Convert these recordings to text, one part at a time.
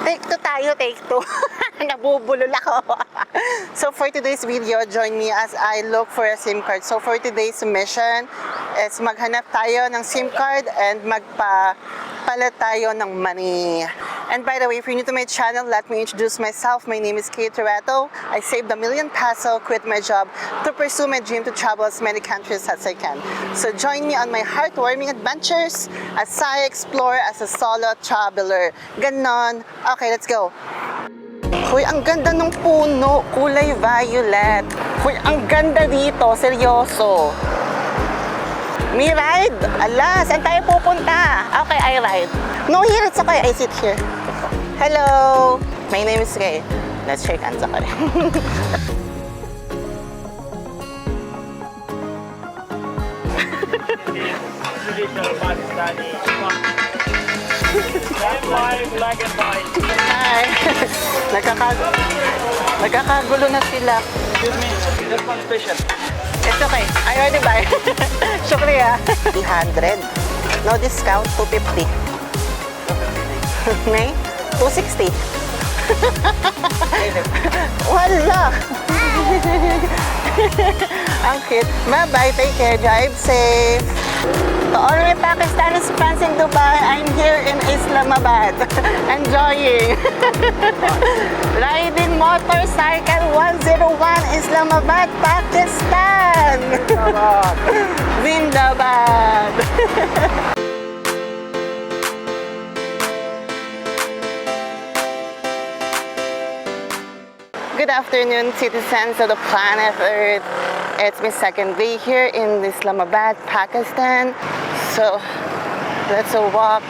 Take two tayo, take two. Nabubulol ako. So for today's video, join me as I look for a SIM card. So for today's mission is maghanap tayo ng SIM card and magpapalit tayo ng money. And by the way, if you're new to my channel, let me introduce myself. My name is Kate Reto. I saved ₱1 million, quit my job to pursue my dream to travel as many countries as I can. So join me on my heartwarming adventures as I explore as a solo traveler. Ganon. Okay, let's go. Hoy, ang ganda ng puno. Kulay violet. Hoy, ang ganda dito. Seryoso. May ride? Ala, saan tayo pupunta? Okay, I ride. No, here, it's okay. I sit here. Hello. My name is Kay. Let's shake hands, okay. Hi. Nagkakagulo na sila. Excuse me, this one special. It's okay. I already buy. Shukriya. 300. No discount. 250. May? 260. Wala. Ang cute. Bye-bye. Take care. Drive safe. To all my Pakistanis fans in Dubai, I'm here in Islamabad. Enjoying. Riding motorcycle 101 Islamabad, Pakistan. Zindabad. Good afternoon, citizens of the planet Earth. It's my second day here in Islamabad, Pakistan. So, let's walk.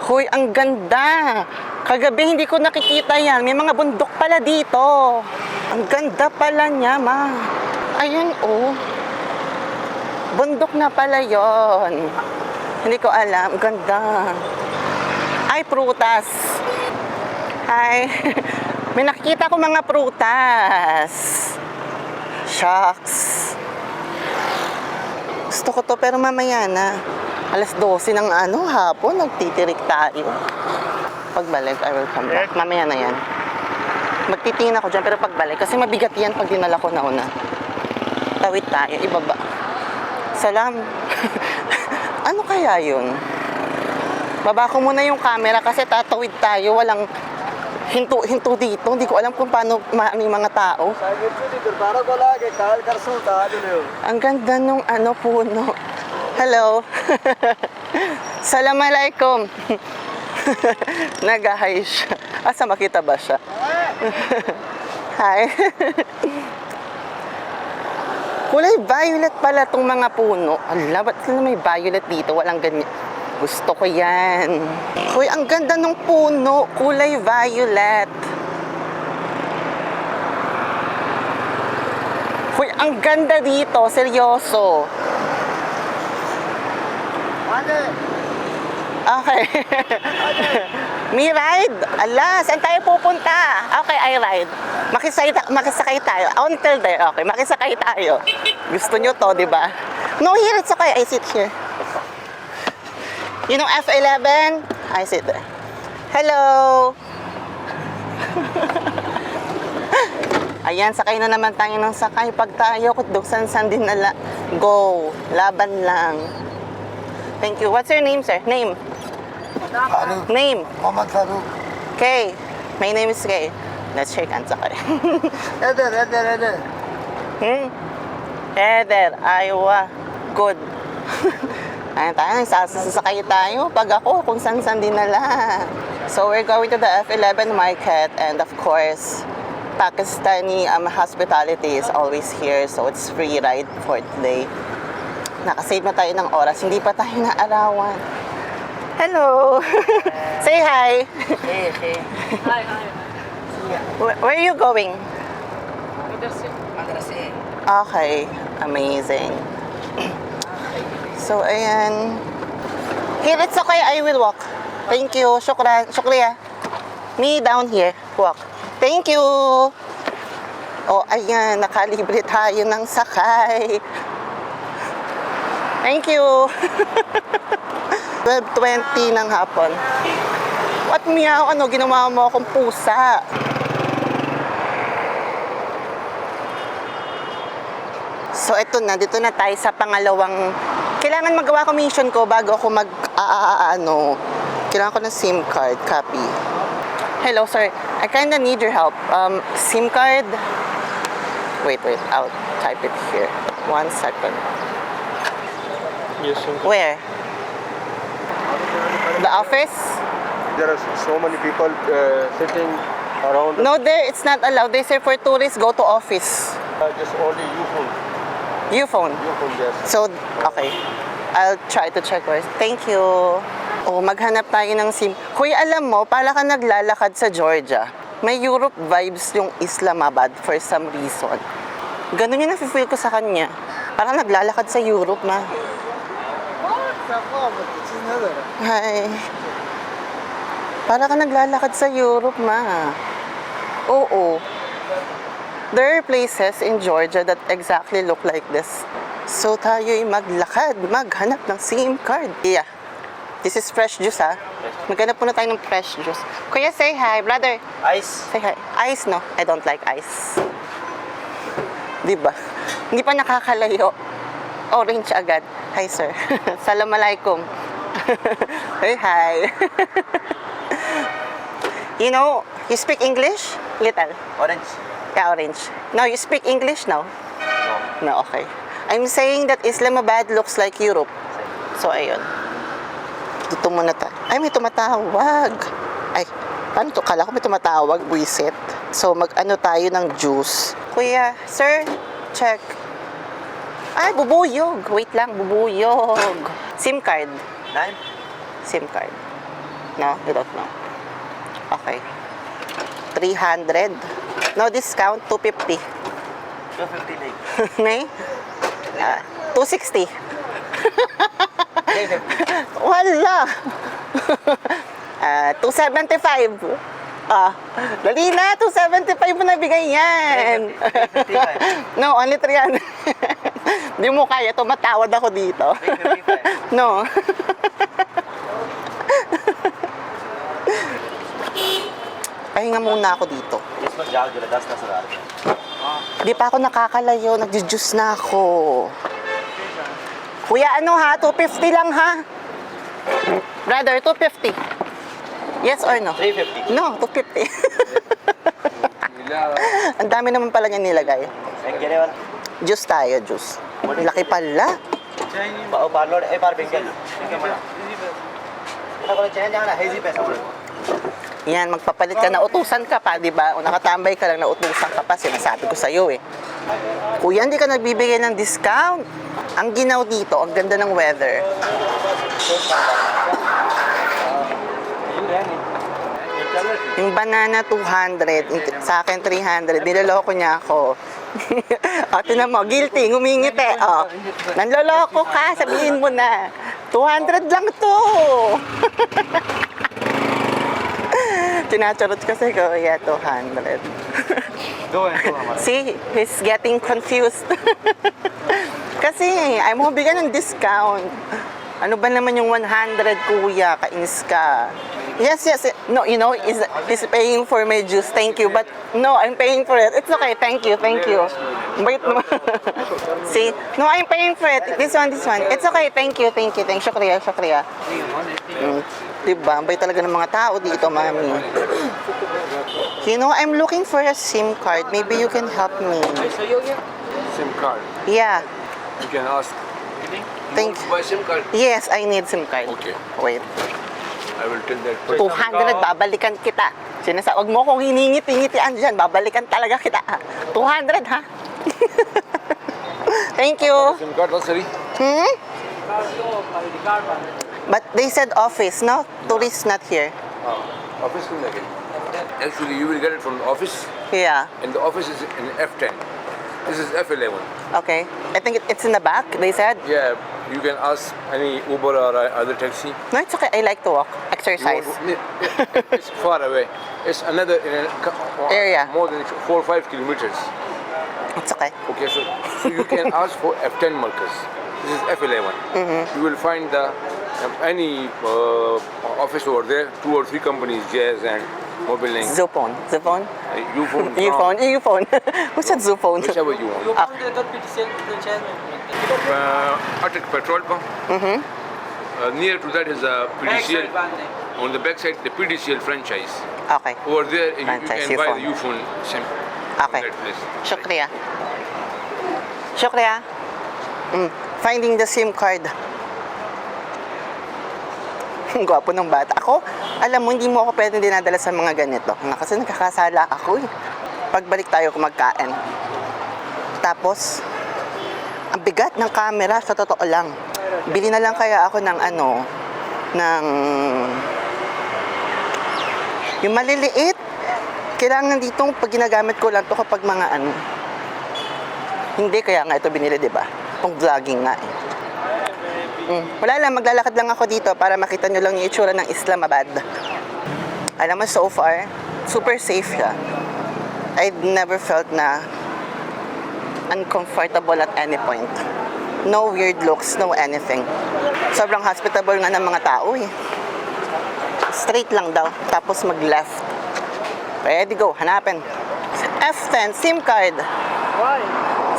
Hoy, ang ganda! Kagabi hindi ko nakikita yan. May mga bundok pala dito. Ang ganda pala niya, ma. Ayun, oh. Bundok na pala yon. Hindi ko alam. Ganda. Ay, prutas. Hi. May nakikita ko mga prutas. Shucks. Gusto ko to pero mamaya na. Alas 12 ng hapon, nagtitirik tayo. Pagbalik, I will come back. Mamaya na yan. Magtitingin ako dyan pero pagbalik. Kasi mabigat yan pag dinala ko na una. Tawid tayo, ibaba. Salam. Ano kaya yun? Baba ko muna yung camera kasi tatawid tayo. Walang hinto dito. Hindi ko alam kung paano yung mga tao. Ang ganda nung puno. Hello. Assalamualaikum. Nag-hi siya. Asa makita ba siya? Hi. Kulay violet pala tong mga puno. Ala, ba't sila may violet dito? Walang ganyan. Gusto ko yan. Hoy, ang ganda ng puno. Kulay violet. Hoy, ang ganda dito. Seryoso. Okay. May ride? Ala, saan tayo pupunta? Okay, I ride. Makisakay tayo. Until there, okay. Makisakay tayo. Gusto nyo to, di ba? No, here, it's okay. I sit here. You know F11? I sit there. Hello! Ayan, sakay na naman tayo ng sakay. Pag tayo, kutduksan-san din nala. Go! Laban lang. Thank you. What's your name, sir? Name? Farooq. Name? Mohammad Farooq. Kay. My name is Kay. Let's shake hands, okay? Eder. Heather, Iowa. Good. Ayan tayo, sasakay tayo. Pag ako, kung saan-saan dinala. So, we're going to the F11 market and of course, Pakistani hospitality is always here. So, it's free ride for today. Nakasave na tayo ng oras. Hindi pa tayo naarawan. Hello! Say hi! Hey. Hi. Where are you going? Madrasa. Okay, amazing. So, ayan. Here, it's okay. I will walk. Thank you. Shukriya. Me down here. Walk. Thank you. Oh, ayan. Nakalibre tayo ng sakay. Thank you. 12:20 ng hapon. What meow? Ano, ginawa mo akong pusa. So, eto na. Dito na tayo sa pangalawang... Kailangan magawa ko mission ko bago ako kailangan ko ng SIM card copy. Hello, sir. I kinda need your help. SIM card... Wait. I'll type it here. 1 second. Yes, sir. Where? The office? There are so many people sitting around. No, there. It's not allowed. They say for tourists, go to office. Just only you phone. You phone. You phone, yes. So, okay. I'll try to check first. Thank you. Oh, maghanap tayo ng SIM. Kuya, alam mo, para ka naglalakad sa Georgia. May Europe vibes yung Islamabad for some reason. Ganun yung nafe-feel ko sa kanya. Parang naglalakad sa Europe, ma. Hi. Para ka naglalakad sa Europe, ma. Oo. There are places in Georgia that exactly look like this. So tayo'y maglakad, maghanap ng SIM card. Yeah. This is fresh juice, ha? Maghanap muna tayo ng fresh juice. Kuya, say hi. Brother, Ice. say hi. Ice, no? I don't like ice. Diba? Hindi pa nakakalayo. Orange agad. Hi, sir. Assalamualaikum. Hey, hi. You know, you speak English? Little. Orange. Yeah, orange. No, you speak English now? No. No, okay. I'm saying that Islamabad looks like Europe. So, ayun. Dito muna tayo. Ay, may tumatawag. Ay, paano to? Kala ko may tumatawag, buisit. So, mag-ano tayo ng juice. Kuya, sir, check. Ay, bubuyog. Wait lang, bubuyog. SIM card. 9? SIM card. No, you don't know. Okay. 300. No discount, 250. 250 like. May? 260. 350. Wala. 275. Dali na, 275 mo nabigay yan. 355. No, only 300. Di mo kaya, tumatawad ako dito. 355. No. Pahinga muna ako dito. इसमें जाग जो 10,000 Di pa ako nakakalayo, nagjujuice na ako. Kuya, ano ha? 250 lang ha? Brother, 250. Yes or no? 350. No, 250. Ang dami naman pala niya nilagay. एक गिरे वाला Juice tayo, juice. Laki pala. Parlour ए बार bangle ठीक है मैडम এটা করে চেঞ্জ জানা হেজি पैसा Yan, magpapalit ka, nautusan ka pa, di ba? O nakatambay ka lang, nautusan ka pa, sinasabi ko sa'yo eh. Kuya, hindi ka nagbibigay ng discount. Ang ginaw dito, ang ganda ng weather. Yung banana 200, sa akin 300, niloloko niya ako. O, tinan mo, guilty, ngumingiti. O, nanloloko ka, sabihin mo na. 200 lang to. Tinacharot kasi ko, yeah, 200. See, he's getting confused. Kasi, ay mo bigyan ng discount. Ano ba naman yung 100, kuya? Kainis ka. Yes. No, you know, is paying for my juice. Thank you. But, no, I'm paying for it. It's okay. Thank you. Wait naman. See? No, I'm paying for it. This one. It's okay. Thank you. Shukriya. Diba? Ang bait talaga ng mga tao dito, mami. You know, I'm looking for a SIM card. Maybe you can help me. SIM card. Yeah. You can ask. Thank Buy SIM card. Yes, I need SIM card. Okay. Wait. I will tell that 200, babalikan kita. Wag mo kong hiningit-ingitian dyan. Babalikan talaga kita. 200, ha? Thank you. SIM card, sorry. But they said office, no? Tourists not here. Office will get. Actually, you will get it from the office, Yeah. and the office is in F10. This is F11. Okay. I think it's in the back, they said. Yeah, you can ask any Uber or other taxi. No, it's okay. I like to walk. You Exercise. it's far away. It's another Area. more than 4 or 5 kilometers. It's okay. Okay, so you can ask for F10 markers. This is F11. You will find the any office over there, 2 or 3 companies, Jazz and Mobile Link. Zufone. Zufone? Uphone, Uphone. Uphone. Who said Zufone? whichever you want. Atak petrol pump. Near to that is a PDCL. On the back side, the PDCL franchise. Okay. Over there, you Franchise, can buy Uphone. the Uphone SIM. Okay. That place. Shukriya. Shukriya. Finding the SIM card. Ang gwapo ng bata. Ako, alam mo, hindi mo ako pwedeng dinadala sa mga ganito. Kasi nagkakasala ako eh. Pagbalik tayo kumagkain. Tapos, ang bigat ng camera, sa totoo lang. Bili na lang kaya ako ng yung maliliit. Kailangan ditong pag ginagamit ko lang to kapag mga Hindi, kaya nga ito binili, di ba? Pang vlogging nga eh. Wala lang, maglalakad lang ako dito para makita nyo lang yung itsura ng Islamabad. Alam mo, so far, super safe siya. I'd never felt na uncomfortable at any point. No weird looks, no anything. Sobrang hospitable nga ng mga tao eh. Straight lang daw, tapos mag-left. Ready, go, hanapin. F10, SIM card. Why?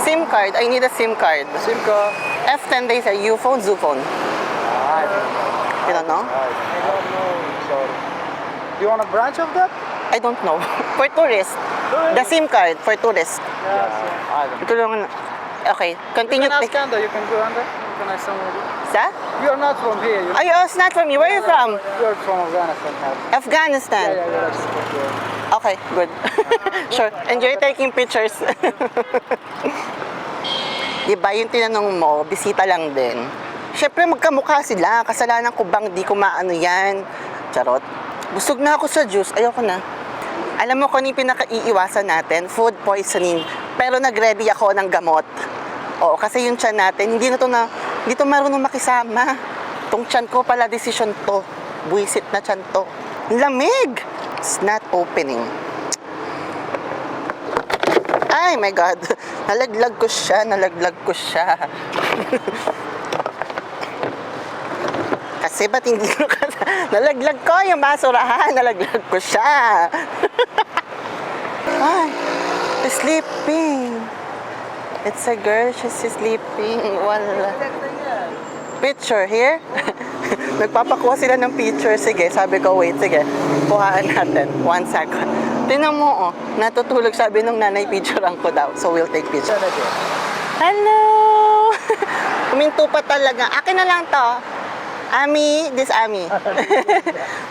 SIM card, I need a SIM card. SIM card. F10 they say Uphone, Zufone. You don't know? I don't know. Sorry. Do you want a branch of that? I don't know. For tourists. The SIM card for tourists. Yes. I don't know. Ito lang. Okay, continue. You can ask Kanda, you can go under. You can ask someone. Sa? You are not from here. You Ay, oh, it's not from you. Where are you from? are from Afghanistan. Afghanistan. Yeah. Okay, good. Sure. Enjoy taking pictures. Diba, yung tinanong mo, bisita lang din. Siyempre, magkamukha sila. Kasalanan ko bang di ko maano yan? Charot. Busog na ako sa juice. Ayoko na. Alam mo kung ano yung pinakaiiwasan natin? Food poisoning. Pero nag-ready ako ng gamot. Oo, kasi yung tiyan natin, hindi to marunong makisama. Tong tiyan ko pala, decision to. Buisit na tiyan to. Lamig! It's not opening. Ay, my God. Nalaglag ko siya. Kasi ba't hindi ko nalaglag ko yung basurahan. Nalaglag ko siya. Ay, sleeping. It's a girl. She's sleeping. Wala. Picture here? Nagpapakuha sila ng picture. Sige, sabi ko, wait, sige. Kuhaan natin. 1 second. Tingnan mo, oh. Natutulog, sabi nung nanay, picturean ko daw. So, we'll take picture. Hello! Huminto pa talaga. Akin na lang to. Ami, this Ami.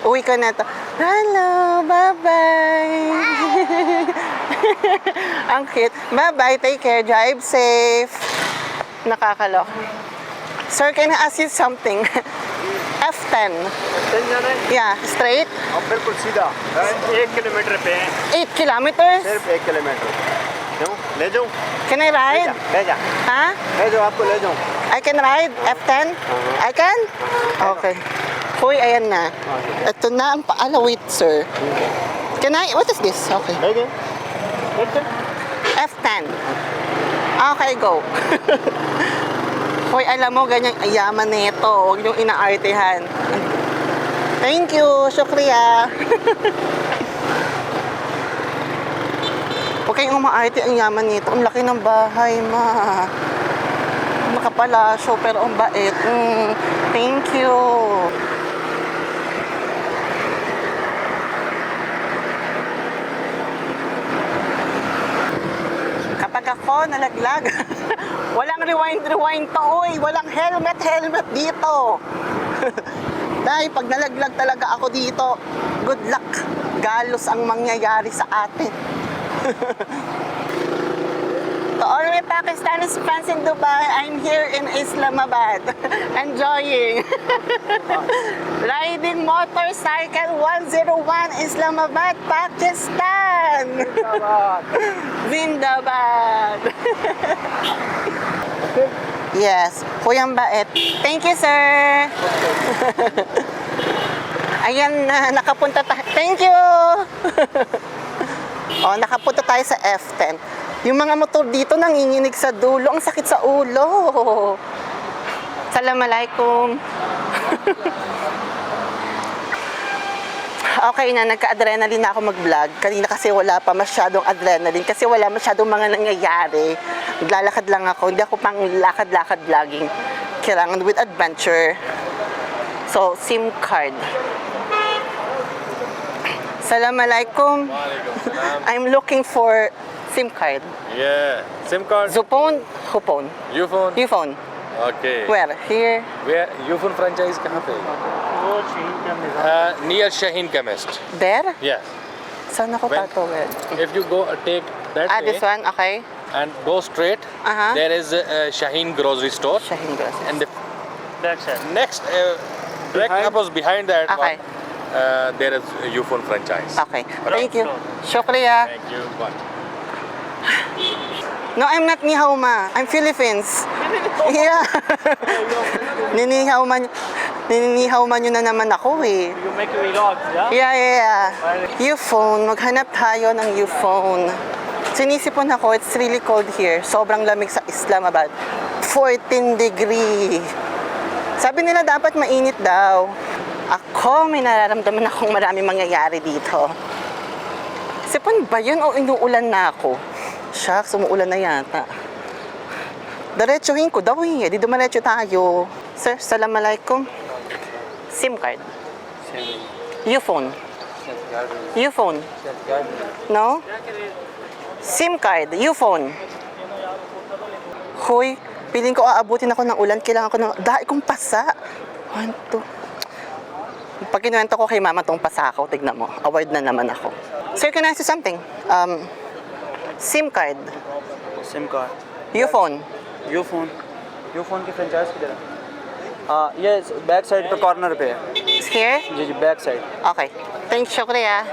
Uwi ko na to. Hello, bye-bye. Ang cute. Bye-bye, take care, drive safe. Nakakalok. Sir, can I ask you something? F10. Yeah, straight. अब बिल्कुल सीधा 1 किलोमीटर पे है 8 kilometers? सिर्फ 1 किलोमीटर क्यों ले जाऊं Can I ride? ले जा Ha? ले जाओ आपको ले जाऊं I can ride F10? I can? Okay. Hoy, ayan na. Ito na ang paala. Wait, sir. Can I? What is this? Okay. ले गए F10. Okay, go. Hoy, alam mo, ganyang ayaman nito. Huwag niyong inaartehan. Thank you, Shukriya. Huwag kayong umaarte, ang yaman nito. Ang laki ng bahay, ma. Makapalasyo, pero ang bait. Thank you. Kapag ako nalaglag, walang rewind to, uy. Walang helmet dito. Dahil pag nalaglag talaga ako dito, good luck. Galos ang mangyayari sa atin. To all my Pakistani fans in Dubai, I'm here in Islamabad, enjoying. Riding motorcycle 101 Islamabad, Pakistan. Zindabad. Yes, Kuyang Bait. Thank you, sir. Ayan na, nakapunta tayo. Thank you. Oh, nakapunta tayo sa F10. Yung mga motor dito nanginginig sa dulo. Ang sakit sa ulo. Assalamualaikum. Okay na, nagka-adrenaline na ako mag-vlog. Kanina kasi wala pa masyadong adrenaline kasi wala masyadong mga nangyayari. Naglalakad lang ako. Hindi ako pang lakad-lakad vlogging. Kailangan with adventure. So, SIM card. Assalamualaikum. I'm looking for SIM card. Yeah, SIM card, Zupon, Hupon. Ufone. Ufone. Okay. Where? Here? Where Ufone franchise कहाँ पे? Near Shaheen Chemist. There? Yeah. Saan ako When- tatawid? If you go take that way This one? Okay. and go straight, Uh-huh. there is Shaheen grocery store, Shaheen Grocery. and the next direct opposite behind that Okay. one, there is Ufone franchise. Okay. Thank you. Shukriya. Thank you. Bye. No, I'm not Nihauma. I'm Philippines. Yeah. Ninihauma nyo na naman ako eh. You make vlogs, yeah? Yeah. Ufone. Maghanap tayo ng Ufone. Sinisipon ako, it's really cold here. Sobrang lamig sa Islamabad. 14 degree. Sabi nila dapat mainit daw. Ako, may nararamdaman akong maraming mangyayari dito. Sipon ba yun o inuulan na ako? Shucks, umuulan na yata. Diretsuhin ko daw eh. Di dumiretso tayo. Sir, Assalamualaikum. SIM card. Ufone. Ufone. No? SIM card. Ufone. Hoy, piling ko aabutin ako ng ulan. Kailangan ko ng... Dahil kong pasa. 1, 2. Pag kinuwento ko kay mama tong pasa ako, tignan mo. Award na naman ako. Sir, can I ask you something? SIM card. SIM card. Ufone. Ufone यूफोन की फ्रेंचाइज किधर है? ये back side पे कॉर्नर पे है Here? जी जी back side Okay. Thanks, Shukriya.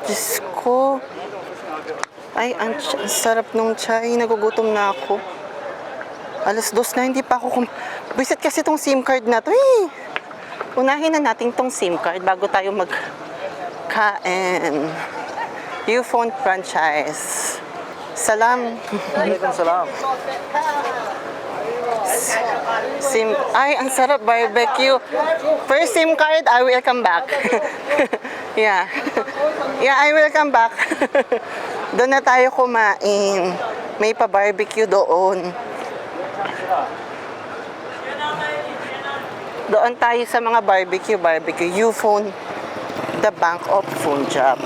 Diyos ko. Ay, ang sarap nung chai. Nagugutom na ako. Alas 2 na, hindi pa ako Bisit kasi tong SIM card na to eh. Unahin na natin tong SIM card bago tayo mag-kain. Ufone franchise. Salam. वालेकुम सलाम Ay, ang sarap barbecue. First SIM card, I will come back. Yeah. Yeah, I will come back. Doon na tayo kumain. May pa-barbecue doon. Doon tayo sa mga barbecue. Ufone, the bank of Punjab.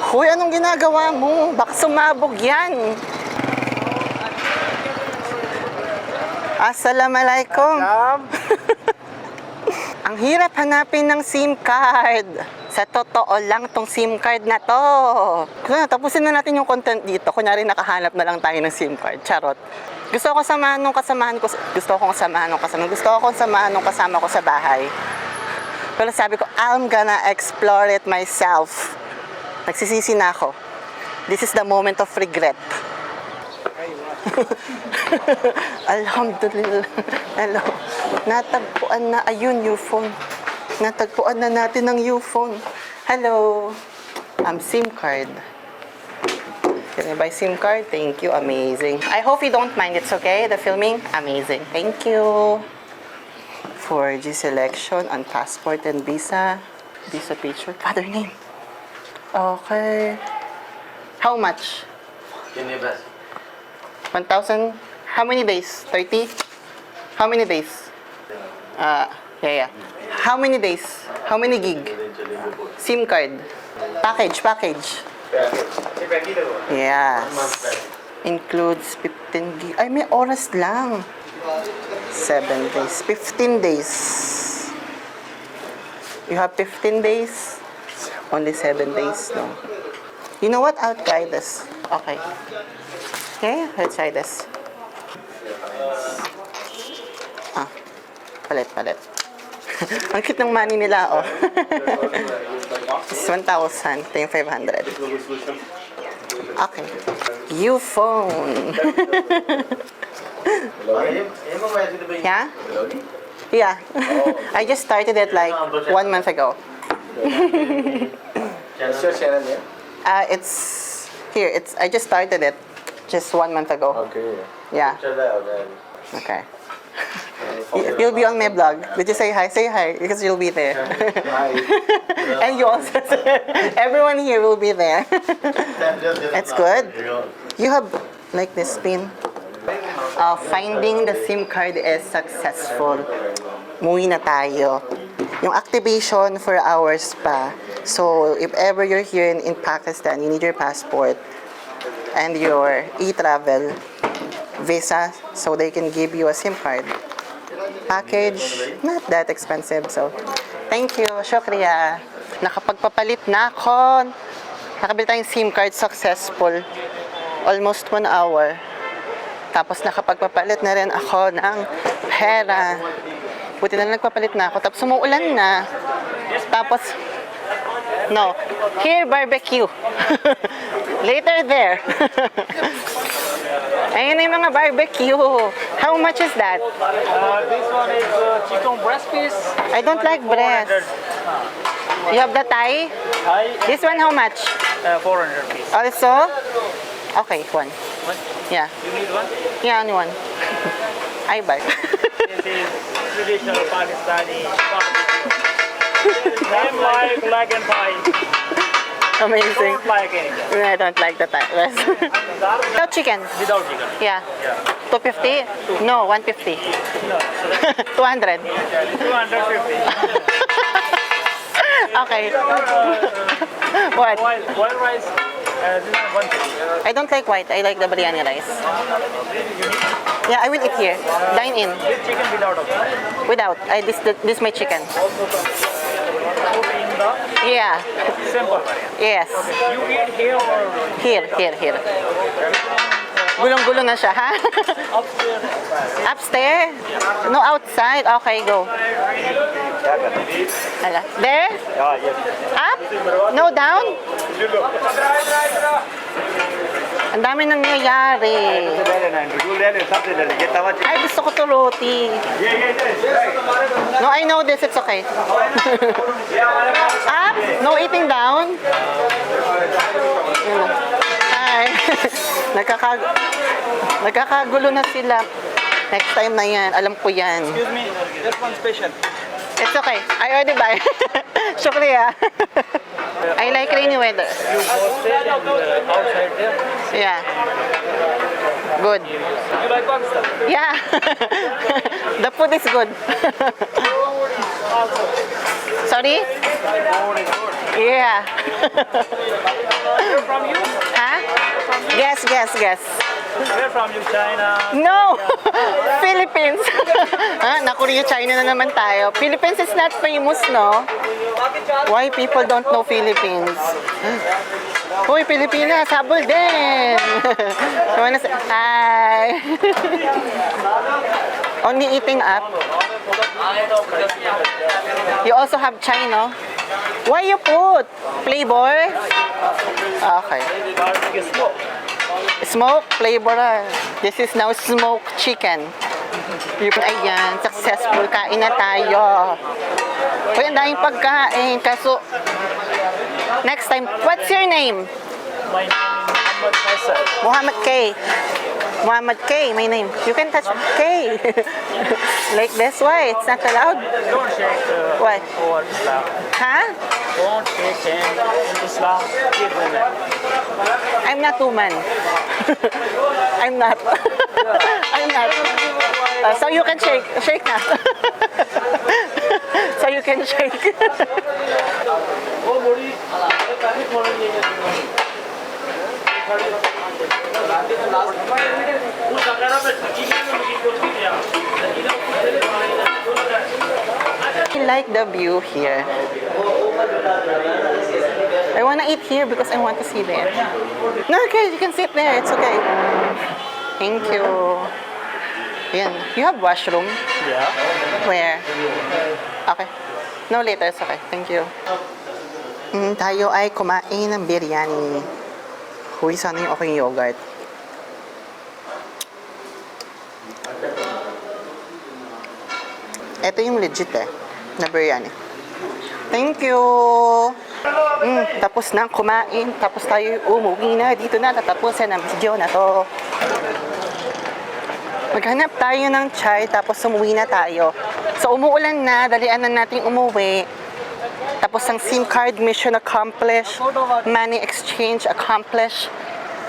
Hoy, anong ginagawa mo? Baka sumabog yan. Assalamualaikum. Ang hirap hanapin ng SIM card. Sa totoo lang tong SIM card na to. Tapusin na natin yung content dito. Kunyari nakahanap na lang tayo ng SIM card. Charot. Gusto ko samahan nung kasama ko sa bahay. Pero sabi ko, I'm gonna explore it myself. Nagsisisi na ako. This is the moment of regret. Alhamdulillah. Hello. Natagpuan na. Ayun, Ufone. Natagpuan na natin ng Ufone. Hello. SIM card. Can I buy SIM card? Thank you. Amazing. I hope you don't mind. It's okay? The filming? Amazing. Thank you. 4G selection on passport and visa. Visa picture. Father name. Okay. How much? 1,000. How many days? 30? How many days? Yeah. How many days? How many gig? SIM card. Package. Yes. Includes 15 gig. Ay, may oras lang. 7 days. 15 days. You have 15 days? Only 7 days, no? You know what? I'll try this. Okay. Okay, let's try this. Palit. Ang cute ng money nila, oh. It's 1,000. Ito yung 500. Okay. Ufone. Yeah? Yeah. I just started it like 1 month ago. What's your channel name? It's here. I just started it just 1 month ago. Okay. Yeah. चल रहा है Okay. You'll be on my vlog. Did you say hi? Say hi, because you'll be there. And you also, everyone here will be there. That's good. You have like this pin. Finding the SIM card is successful. Muwi na tayo. Yung activation for hours pa. So, if ever you're here in Pakistan, you need your passport and your e-travel visa so they can give you a SIM card. Package, not that expensive. So, thank you. Shukriya. Nakapagpapalit na ako. Nakabili tayong SIM card, successful. Almost 1 hour. Tapos nakapagpapalit na rin ako ng pera. Buti na nagpapalit na ako. Tapos umuulan na. Tapos, no. Here, barbecue. Later there. Ayun na yung mga barbecue. How much is that? This one is chicken breast piece. I don't like breast. You have the Thai? This one how much? 400 piece. Also? Okay, one. One? Yeah. You need one? Yeah, only one. I buy. This is traditional Pakistani barbecue. Same like leg and thigh. Amazing. Don't like anything. I don't like the Thai breast. Without chicken. Without chicken. Yeah. Yeah. 250? No, 150. No. 200. 250. Okay. What? Boiled rice. This is 150. I don't like white. I like the biryani rice. Yeah, I will eat here. Dine in. With chicken without of Without. This my chicken. cook in the Yeah. simple variant. Yes. You eat here or Here. Gulong-gulong na siya, ha? upstairs? Upstairs? No, outside. Okay, go. Hala. There? Yeah, yes. Up? No, down? Ang dami nangyayari. Ay, gusto ko to roti. No, I know this. It's okay. Up? No eating down? Yun. Hi. Nagkakagulo na sila. Next time na yan. Alam ko yan. Excuse me, this one special. It's okay. I already buy. Shukriya. I like rainy weather. You go straight and outside there. Yeah. Good. You like Pakistan? Yeah. The food is good. Sorry? Yeah. Where from you? Huh? Guess. Where from you? China? No! Philippines. Na-Korea, China na naman tayo. Philippines is not famous, no? Why people don't know Philippines? Hoy, Pilipinas, habol din! Hi! Only eating up. You also have China. Why you put? Flavor? Okay. Smoke flavor. This is now smoked chicken. Ayan, successful. Kain na tayo. Uy, ang daming pagkain. Kaso, next time, what's your name? My name is Muhammad Faisal. Muhammad K. Muhammad K, my name. You can touch K. Like this, why? It's not allowed? Don't shake What? over Islam. Huh? Don't shake hand in Islam with women. I'm not woman. I'm not. I'm not. So you can shake. Shake na. So you can shake. I like the view here. I want to eat here because I want to see there. No, okay, you can sit there. It's okay. Thank you. Yan. You have washroom? Yeah. Where? Okay. No, later. It's okay. Thank you. Tayo ay kumain ng biryani. Huwi sana yung aking yogurt. Ito yung legit na biryani. Thank you! Tapos na kumain. Tapos tayo umuwi na. Dito na tatapusan ang video na to. Maghanap tayo ng chai, tapos umuwi na tayo. So, umuulan na, dalian na natin umuwi. Tapos ang SIM card mission accomplished, money exchange accomplished,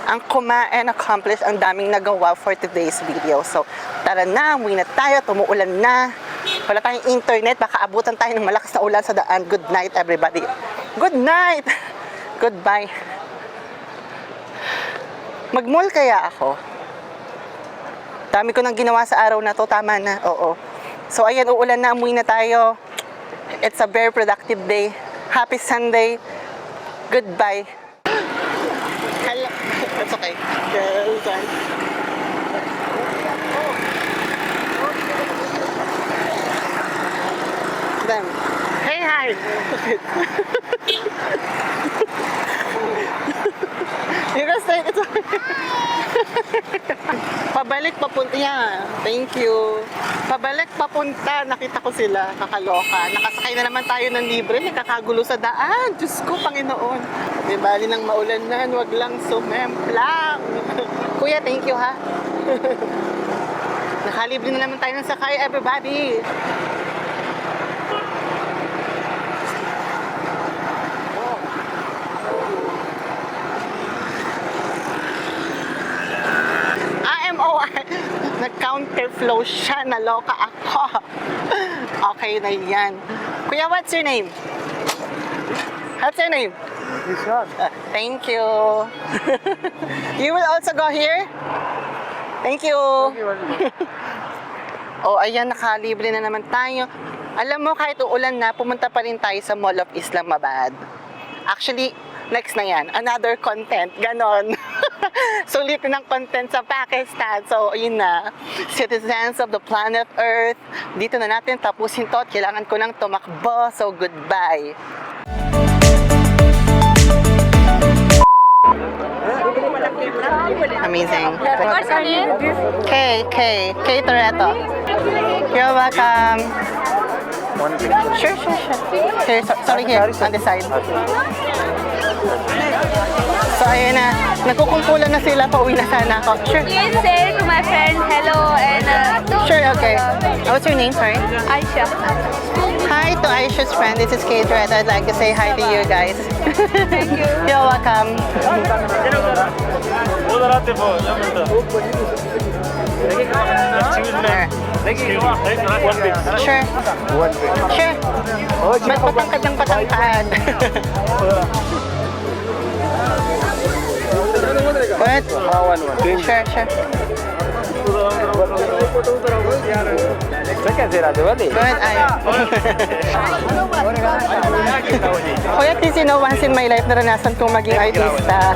ang kumain accomplished, ang daming nagawa for today's video. So, tara na, umuwi na tayo, tumuulan na. Wala tayong internet, baka abutan tayo ng malakas na ulan sa daan. Good night, everybody. Good night! Goodbye. Mag-mall kaya ako? Dami ko nang ginawa sa araw na to, tama na, oo. So, ayan, uulan na, umuwi na tayo. It's a very productive day. Happy Sunday. Goodbye. Hello. That's okay. Yes, sorry. Them. Hey, hi. You can say it's okay. Pabalik papunta. Yeah, thank you. Pabalik papunta, nakita ko sila, kakaloka. Nakasakay na naman tayo ng libre, nakakagulo sa daan. Diyos ko, Panginoon. Di bali nang maulan na, wag lang sumemplang. Kuya, thank you ha. Nakalibre na naman tayo ng sakay, everybody. Nag-counterflow siya, naloka ako. Okay na yan. Kuya, what's your name? What's your name? Thank you. You will also go here? Thank you. Oh, ayan, nakalibre na naman tayo. Alam mo, kahit uulan na, pumunta pa rin tayo sa Mall of Islamabad. Actually, next na yan. Another content. Ganon. Sulit ng content sa Pakistan. So, yun na. Citizens of the planet Earth. Dito na natin tapusin to at kailangan ko nang tumakbo. So, goodbye. Amazing. What's your name? K Toretto. You're welcome. Sure. Here, sorry, here, on the side. So, ayun na. Nagkukumpulan na sila. Pauwi na sana ako. Sure. Please say to my friend hello and Sure, okay. What's your name? Sorry. Aisha. Hi to Aisha's friend. This is Kate Toretto. I'd like to say hi to you guys. Thank you. You're welcome. Sure. Sure. Ba't patangkad ng patangkad? What? Sure. Good, Kuya, at least once in my life naranasan kong maging artista.